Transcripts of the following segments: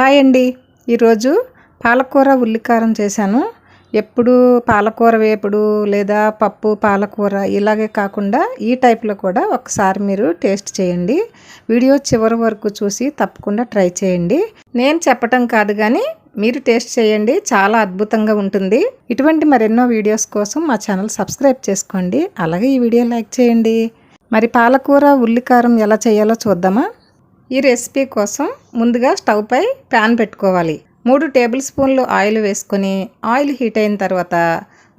Hi అండి. ఈరోజు పాలకూర ఉల్లికారం చేశాను. ఎప్పుడు పాలకూర వేపుడు లేదా పప్పు పాలకూర ఇలాగే కాకుండా ఈ టైప్లో కూడా ఒకసారి మీరు టేస్ట్ చేయండి. వీడియో చివరి వరకు చూసి తప్పకుండా ట్రై చేయండి. నేను చెప్పటం కాదు కానీ మీరు టేస్ట్ చేయండి, చాలా అద్భుతంగా ఉంటుంది. ఇటువంటి మరెన్నో వీడియోస్ కోసం మా ఛానల్ సబ్స్క్రైబ్ చేసుకోండి. అలాగే ఈ వీడియో లైక్ చేయండి. మరి పాలకూర ఉల్లికారం ఎలా చేయాలో చూద్దామా? ఈ రెసిపీ కోసం ముందుగా స్టవ్ పై ప్యాన్ పెట్టుకోవాలి. 3 టేబుల్ స్పూన్లు ఆయిల్ వేసుకొని ఆయిల్ హీట్ అయిన తర్వాత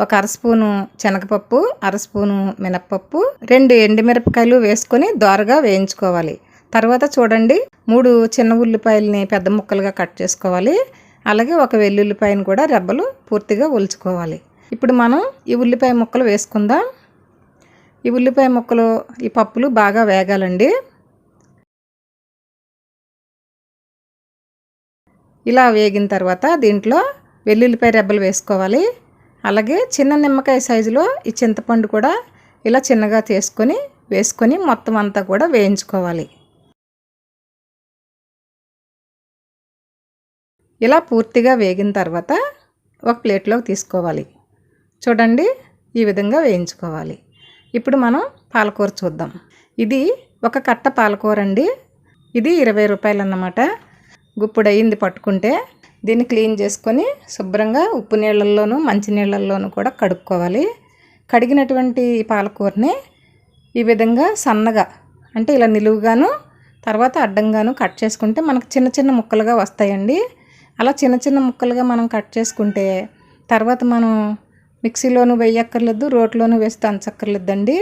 ఒక అర స్పూను శనగపప్పు, అర స్పూను మినప్పప్పు, 2 ఎండుమిరపకాయలు వేసుకొని దోరగా వేయించుకోవాలి. తర్వాత చూడండి 3 చిన్న ఉల్లిపాయలని పెద్ద ముక్కలుగా కట్ చేసుకోవాలి. అలాగే ఒక వెల్లుల్లిపాయను కూడా రెబ్బలు పూర్తిగా ఒలుచుకోవాలి. ఇప్పుడు మనం ఈ ఉల్లిపాయ ముక్కలు వేసుకుందాం. ఈ ఉల్లిపాయ ముక్కలు ఈ పప్పులు బాగా వేగాలండి. ఇలా వేగిన తర్వాత దీంట్లో వెల్లుల్లిపాయ రెబ్బలు వేసుకోవాలి. అలాగే చిన్న నిమ్మకాయ సైజులో ఈ చింతపండు కూడా ఇలా చిన్నగా వేసుకొని మొత్తం అంతా కూడా వేయించుకోవాలి. ఇలా పూర్తిగా వేగిన తర్వాత ఒక ప్లేట్లోకి తీసుకోవాలి. చూడండి ఈ విధంగా వేయించుకోవాలి. ఇప్పుడు మనం పాలకూర చూద్దాం. ఇది ఒక కట్ట పాలకూర అండి. ఇది 20 రూపాయలు అన్నమాట. గుప్పుడు అయింది పట్టుకుంటే. దీన్ని క్లీన్ చేసుకొని శుభ్రంగా ఉప్పు నీళ్ళల్లోనూ మంచి నీళ్ళల్లోనూ కూడా కడుక్కోవాలి. కడిగినటువంటి పాలకూరని ఈ విధంగా సన్నగా అంటే ఇలా నిలువుగాను తర్వాత అడ్డంగాను కట్ చేసుకుంటే మనకు చిన్న చిన్న ముక్కలుగా వస్తాయండి. అలా చిన్న చిన్న ముక్కలుగా మనం కట్ చేసుకుంటే తర్వాత మనం మిక్సీలోనూ వేయక్కర్లేదు, రోట్లోనూ వేస్తే అంచక్కర్లేదండి.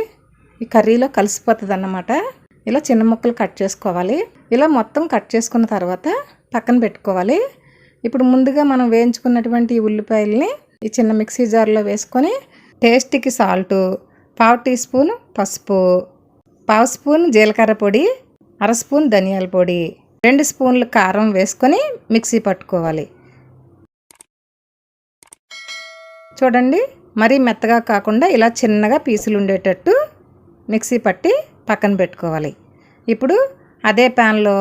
ఈ కర్రీలో కలిసిపోతుంది అన్నమాట. ఇలా చిన్న ముక్కలు కట్ చేసుకోవాలి. ఇలా మొత్తం కట్ చేసుకున్న తర్వాత పక్కన పెట్టుకోవాలి. ఇప్పుడు ముందుగా మనం వేయించుకున్నటువంటి ఈ ఉల్లిపాయలని ఈ చిన్న మిక్సీ జార్లో వేసుకొని టేస్ట్కి సాల్టు, 1/2 టీ స్పూన్ పసుపు, 1/2 స్పూన్ జీలకర్ర పొడి, అర స్పూన్ ధనియాల పొడి, 2 స్పూన్లు కారం వేసుకొని మిక్సీ పట్టుకోవాలి. చూడండి మరీ మెత్తగా కాకుండా ఇలా చిన్నగా పీసులు ఉండేటట్టు మిక్సీ పట్టి పక్కన పెట్టుకోవాలి. ఇప్పుడు అదే ప్యాన్లో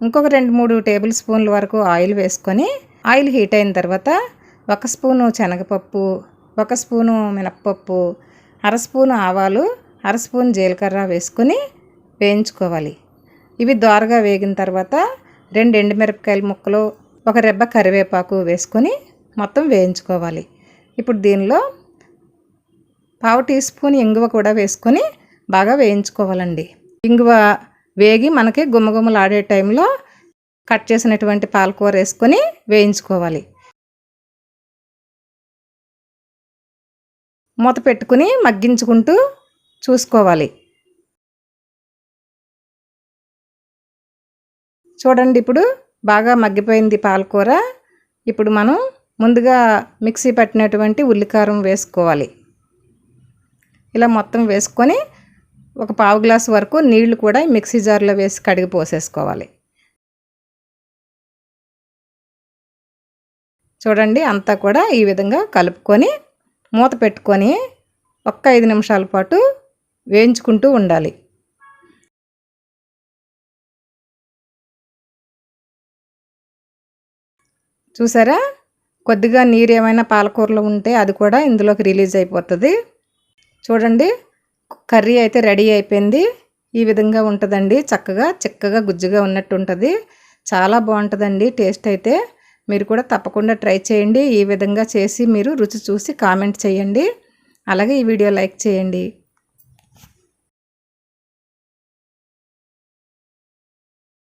ఇంకొక 2-3 టేబుల్ స్పూన్ల వరకు ఆయిల్ వేసుకొని ఆయిల్ హీట్ అయిన తర్వాత 1 స్పూను శనగపప్పు, 1 స్పూను మినప్పప్పు, అర స్పూను ఆవాలు, అర స్పూన్ జీలకర్ర వేసుకొని వేయించుకోవాలి. ఇవి దోరగా వేగిన తర్వాత 2 ఎండుమిరపకాయల ముక్కలు, ఒక రెబ్బ కరివేపాకు వేసుకొని మొత్తం వేయించుకోవాలి. ఇప్పుడు దీనిలో 1/2 టీ స్పూన్ ఇంగువ కూడా వేసుకొని బాగా వేయించుకోవాలండి. ఇంగువ వేగి మనకి గుమ్మగుమ్మలాడే టైంలో కట్ చేసినటువంటి పాలకూర వేసుకొని వేయించుకోవాలి. మూత పెట్టుకుని మగ్గించుకుంటూ చూసుకోవాలి. చూడండి ఇప్పుడు బాగా మగ్గిపోయింది పాలకూర. ఇప్పుడు మనం ముందుగా మిక్సీ పట్టినటువంటి ఉల్లికారం వేసుకోవాలి. ఇలా మొత్తం వేసుకొని ఒక 1/2 గ్లాసు వరకు నీళ్లు కూడా మిక్సీ జార్లో వేసి కడిగి పోసేసుకోవాలి. చూడండి అంతా కూడా ఈ విధంగా కలుపుకొని మూత పెట్టుకొని 5 నిమిషాల పాటు వేయించుకుంటూ ఉండాలి. చూసారా కొద్దిగా నీరు ఏమైనా పాలకూరలో ఉంటే అది కూడా ఇందులోకి రిలీజ్ అయిపోతుంది. చూడండి కర్రీ అయితే రెడీ అయిపోయింది. ఈ విధంగా ఉంటుందండి. చక్కగా చిక్కగా గుజ్జుగా ఉన్నట్టు ఉంటుంది. చాలా బాగుంటుందండి టేస్ట్ అయితే. మీరు కూడా తప్పకుండా ట్రై చేయండి. ఈ విధంగా చేసి మీరు రుచి చూసి కామెంట్ చేయండి. అలాగే ఈ వీడియో లైక్ చేయండి.